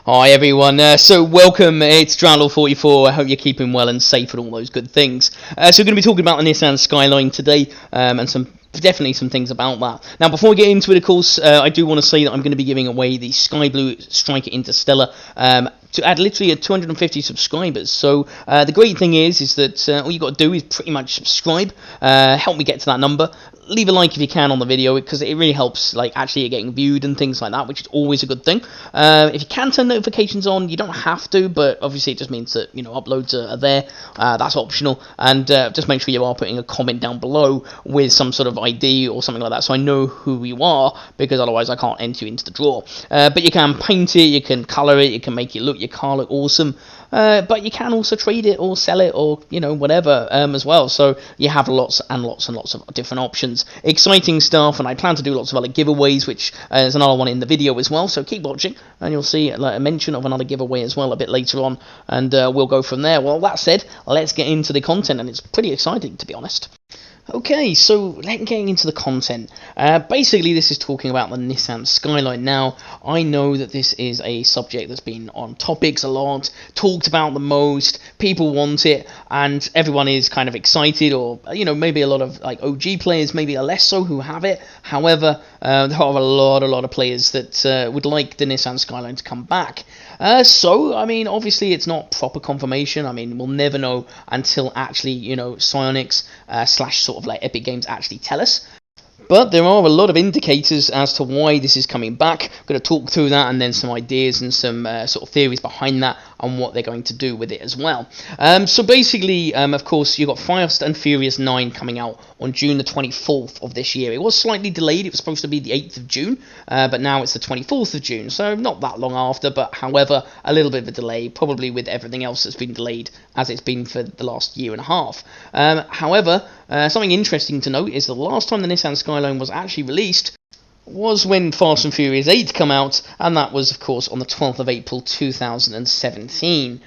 Hi everyone, so welcome, it's Drownlaw44, I hope you're keeping well and safe and all those good things. So we're going to be talking about the Nissan Skyline today, and definitely some things about that. Now before we get into it, of course, I do want to say that I'm going to be giving away the Sky Blue Striker Interstellar, to add literally 250 subscribers. So the great thing is that all you got to do is pretty much subscribe, help me get to that number. Leave a like if you can on the video, because it really helps, like, actually getting viewed and things like that, which is always a good thing. If you can turn notifications on, you don't have to, but obviously it just means that, you know, uploads are there. That's optional, and just make sure you are putting a comment down below with some sort of ID or something like that, so I know who you are, because otherwise I can't enter you into the draw. But you can paint it, you can colour it, you can make it look your car look awesome. But you can also trade it or sell it or, you know, whatever, as well. So you have lots and lots and lots of different options. Exciting stuff, and I plan to do lots of other giveaways, which is another one in the video as well. So keep watching, and you'll see a mention of another giveaway as well a bit later on, and we'll go from there. Well, that said, let's get into the content, and it's pretty exciting, to be honest. Okay, so getting into the content. Basically, this is talking about the Nissan Skyline. Now, I know that this is a subject that's been on topics a lot, talked about the most, people want it, and everyone is kind of excited, or, you know, maybe a lot of, like, OG players, maybe are less so, who have it. However, there are a lot of players that would like the Nissan Skyline to come back. So, I mean, obviously it's not proper confirmation. I mean, we'll never know until actually, you know, Psyonix slash sort of like Epic Games actually tell us. But there are a lot of indicators as to why this is coming back. I'm going to talk through that, and then some ideas and some sort of theories behind that and what they're going to do with it as well. So basically, of course, you've got Fast and Furious 9 coming out on June the 24th of this year. It was slightly delayed. It was supposed to be the 8th of June, but now it's the 24th of June. So not that long after, but however, a little bit of a delay, probably with everything else that's been delayed as it's been for the last year and a half. However, something interesting to note is the last time the Nissan Skyline was actually released was when Fast and Furious 8 come out, and that was, of course, on the 12th of April 2017.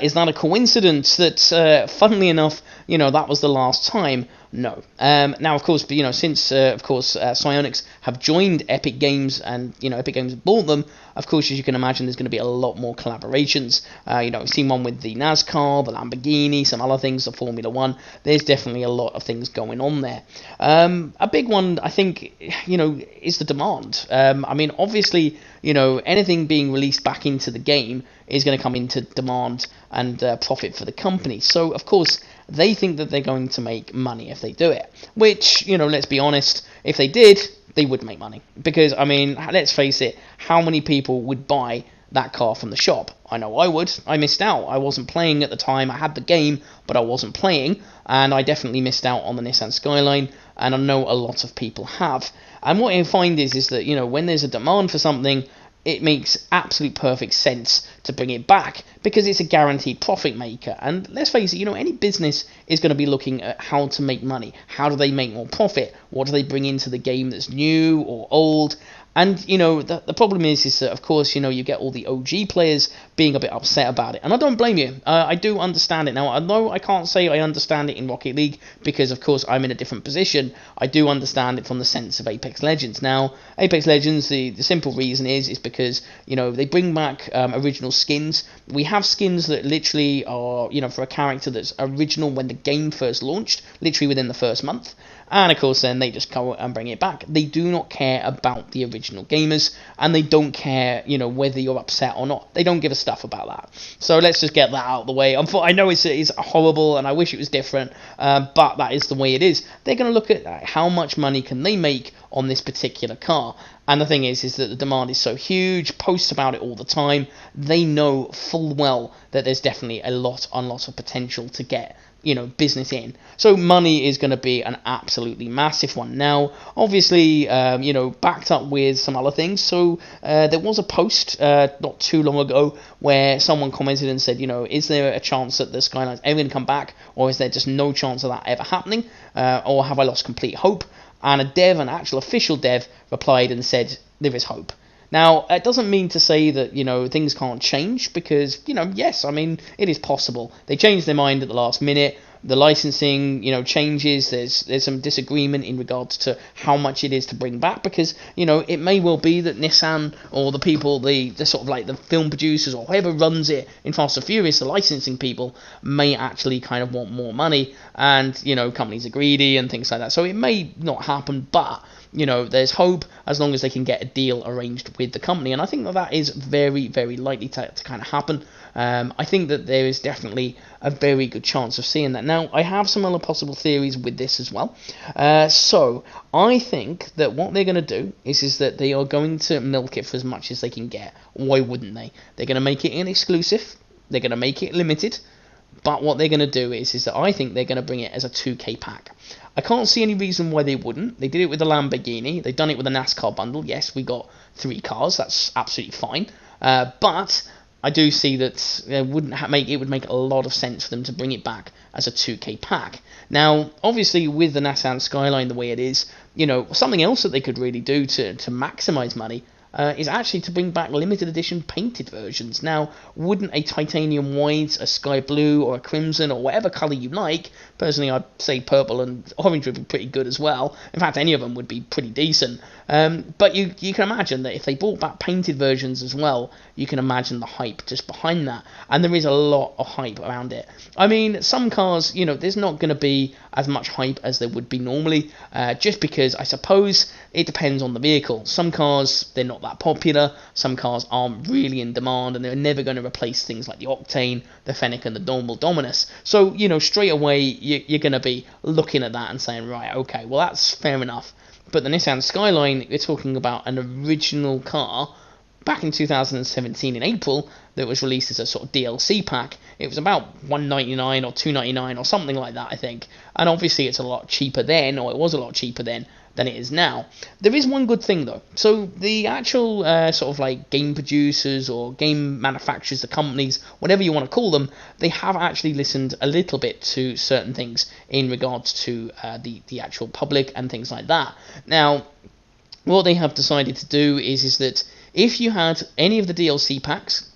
Is that a coincidence that, funnily enough, you know, that was the last time? No. Now, of course, you know, since, of course, Psyonix have joined Epic Games, and, you know, Epic Games bought them, of course, as you can imagine, there's going to be a lot more collaborations. You know, we've seen one with the NASCAR, the Lamborghini, some other things, the Formula 1. There's definitely a lot of things going on there. A big one, I think, you know, is the demand. I mean, obviously, you know, anything being released back into the game is going to come into demand and profit for the company. So, of course, they think that they're going to make money if they do it. Which, you know, let's be honest, if they did, they would make money. Because, I mean, let's face it, how many people would buy that car from the shop? I know I would. I missed out. I wasn't playing at the time. I had the game, but I wasn't playing, and I definitely missed out on the Nissan Skyline, and I know a lot of people have. And what you find is that, you know, when there's a demand for something, it makes absolute perfect sense to bring it back, because it's a guaranteed profit maker. And let's face it, you know, any business is going to be looking at how to make money. How do they make more profit? What do they bring into the game that's new or old? And, you know, the problem is that, of course, you know, you get all the OG players being a bit upset about it. And I don't blame you. I do understand it. Now, I know I can't say I understand it in Rocket League because, of course, I'm in a different position. I do understand it from the sense of Apex Legends. Now, Apex Legends, the simple reason is because, you know, they bring back original skins. We have skins that literally are, you know, for a character that's original when the game first launched, literally within the first month. And, of course, then they just come and bring it back. They do not care about the original gamers, and they don't care, you know, whether you're upset or not. They don't give a stuff about that. So let's just get that out of the way. I know it's horrible, and I wish it was different, but that is the way it is. They're going to look at how much money can they make on this particular car. And the thing is that the demand is so huge, posts about it all the time. They know full well that there's definitely a lot of potential to get, you know, business in. So money is going to be an absolutely massive one. Now, obviously, you know, backed up with some other things. So there was a post not too long ago where someone commented and said, you know, is there a chance that the Skyline's ever going to come back, or is there just no chance of that ever happening, or have I lost complete hope? And a dev, an actual official dev, replied and said there is hope. Now, it doesn't mean to say that, you know, things can't change, because, you know, yes, I mean, it is possible. They changed their mind at the last minute. the licensing, changes. There's some disagreement in regards to how much it is to bring back, because it may well be that Nissan or the people, the sort of like the film producers or whoever runs it in Fast and Furious, the licensing people may actually kind of want more money, and companies are greedy and things like that. So it may not happen, but there's hope as long as they can get a deal arranged with the company, and I think that is very, very likely to kind of happen. I think that there is definitely a very good chance of seeing that. Now, I have some other possible theories with this as well. So I think that what they're going to do is that they are going to milk it for as much as they can get. Why wouldn't they? They're going to make it an exclusive. They're going to make it limited. But what they're going to do is that I think they're going to bring it as a 2K pack. I can't see any reason why they wouldn't. They did it with the Lamborghini. They've done it with the NASCAR bundle. Yes, we got 3 cars. That's absolutely fine. But I do see that it would make a lot of sense for them to bring it back as a 2K pack. Now, obviously, with the Nissan Skyline the way it is, something else that they could really do to maximise money is actually to bring back limited edition painted versions. Now, wouldn't a titanium white, a sky blue, or a crimson, or whatever colour you like, personally I'd say purple and orange would be pretty good as well. In fact, any of them would be pretty decent. But you can imagine that if they brought back painted versions as well, you can imagine the hype just behind that. And there is a lot of hype around it. I mean, some cars, there's not going to be as much hype as there would be normally, just because I suppose it depends on the vehicle. Some cars, they're not that popular. Some cars aren't really in demand, and they're never going to replace things like the Octane, the Fennec, and the normal Dominus. So, straight away, you're going to be looking at that and saying, right, okay, well, that's fair enough. But the Nissan Skyline, we're talking about an original car back in 2017 in April that was released as a sort of DLC pack. It was about $199 or $299 or something like that, I think. And obviously it's a lot cheaper then, or it was a lot cheaper then, than it is now. There is one good thing though. So the actual sort of like game producers or game manufacturers, the companies, whatever you want to call them, they have actually listened a little bit to certain things in regards to the actual public and things like that. Now, what they have decided to do is that if you had any of the DLC packs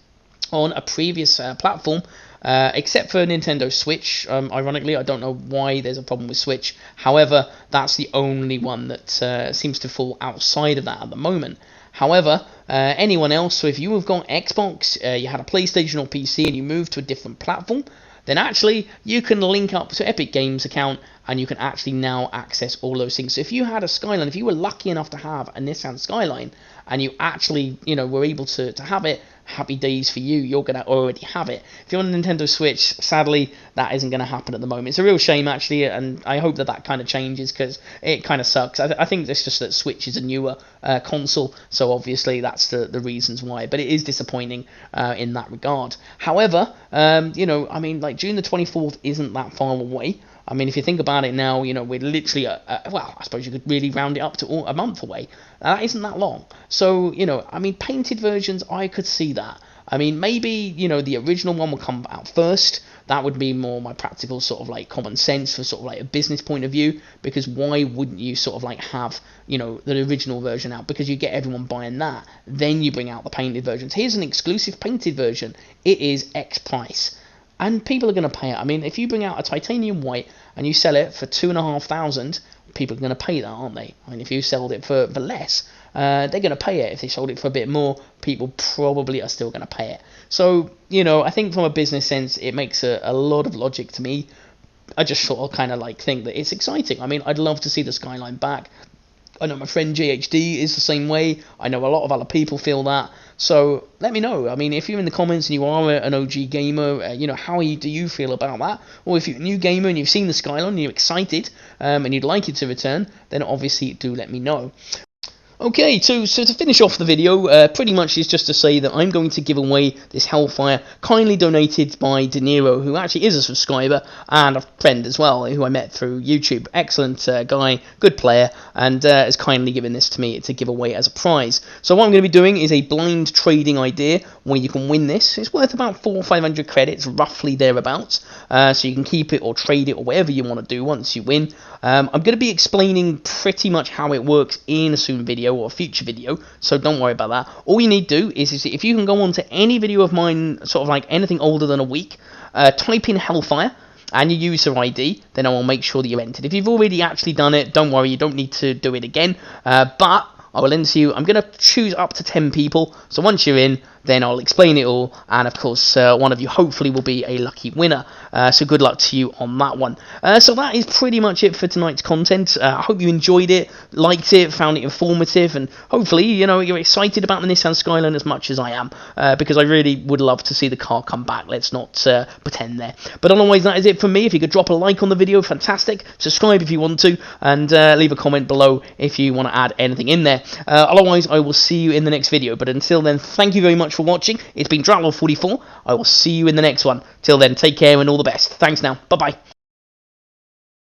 on a previous platform, except for Nintendo Switch, ironically, I don't know why there's a problem with Switch. However, that's the only one that seems to fall outside of that at the moment. However, anyone else, so if you have got Xbox, you had a PlayStation or PC, and you moved to a different platform, then actually you can link up to Epic Games account, and you can actually now access all those things. So if you had a Skyline, if you were lucky enough to have a Nissan Skyline, and you actually, were able to have it, happy days for you, you're going to already have it. If you're on a Nintendo Switch, sadly, that isn't going to happen at the moment. It's a real shame, actually, and I hope that kind of changes, because it kind of sucks. I think it's just that Switch is a newer console, so obviously that's the reasons why, but it is disappointing in that regard. However, I mean, like, June the 24th isn't that far away. I mean, if you think about it now, we're literally, well, I suppose you could really round it up to a month away. That isn't that long. So, I mean, painted versions, I could see that. I mean, maybe, the original one will come out first. That would be more my practical sort of like common sense for sort of like a business point of view, because why wouldn't you sort of like have, the original version out, because you get everyone buying that, then you bring out the painted versions. Here's an exclusive painted version. It is X price. And people are going to pay it. I mean, if you bring out a titanium white and you sell it for $2,500, people are going to pay that, aren't they? I mean, if you sold it for less, they're going to pay it. If they sold it for a bit more, people probably are still going to pay it. So, I think from a business sense, it makes a lot of logic to me. I just sort of kind of like think that it's exciting. I mean, I'd love to see the Skyline back. I know my friend JHD is the same way. I know a lot of other people feel that. So let me know. I mean, if you're in the comments and you are an OG gamer, how do you feel about that? Or if you're a new gamer and you've seen the Skyline and you're excited and you'd like it to return, then obviously do let me know. Okay, so to finish off the video, pretty much is just to say that I'm going to give away this Hellfire, kindly donated by De Niro, who actually is a subscriber, and a friend as well, who I met through YouTube. Excellent guy, good player, and has kindly given this to me to give away as a prize. So what I'm going to be doing is a blind trading idea, where you can win this. It's worth about 400 or 500 credits, roughly thereabouts, so you can keep it or trade it or whatever you want to do once you win. I'm going to be explaining pretty much how it works in a soon video, or a future video, so don't worry about that. All you need to do is if you can go on to any video of mine, sort of like anything older than a week, type in Hellfire, and your user ID, then I will make sure that you entered. If you've already actually done it, don't worry, you don't need to do it again, but I will enter you. I'm going to choose up to 10 people, so once you're in, then I'll explain it all, and of course one of you hopefully will be a lucky winner, so good luck to you on that one. So that is pretty much it for tonight's content. I hope you enjoyed it, liked it, found it informative, and hopefully, you know, you're excited about the Nissan Skyline as much as I am, because I really would love to see the car come back. Let's not pretend there. But otherwise, that is it from me. If you could drop a like on the video, fantastic. Subscribe if you want to, and leave a comment below if you want to add anything in there. Otherwise, I will see you in the next video. But until then, thank you very much for watching. It's been Dratlaw44. I will see you in the next one. Till then, take care and all the best. Thanks now. Bye-bye.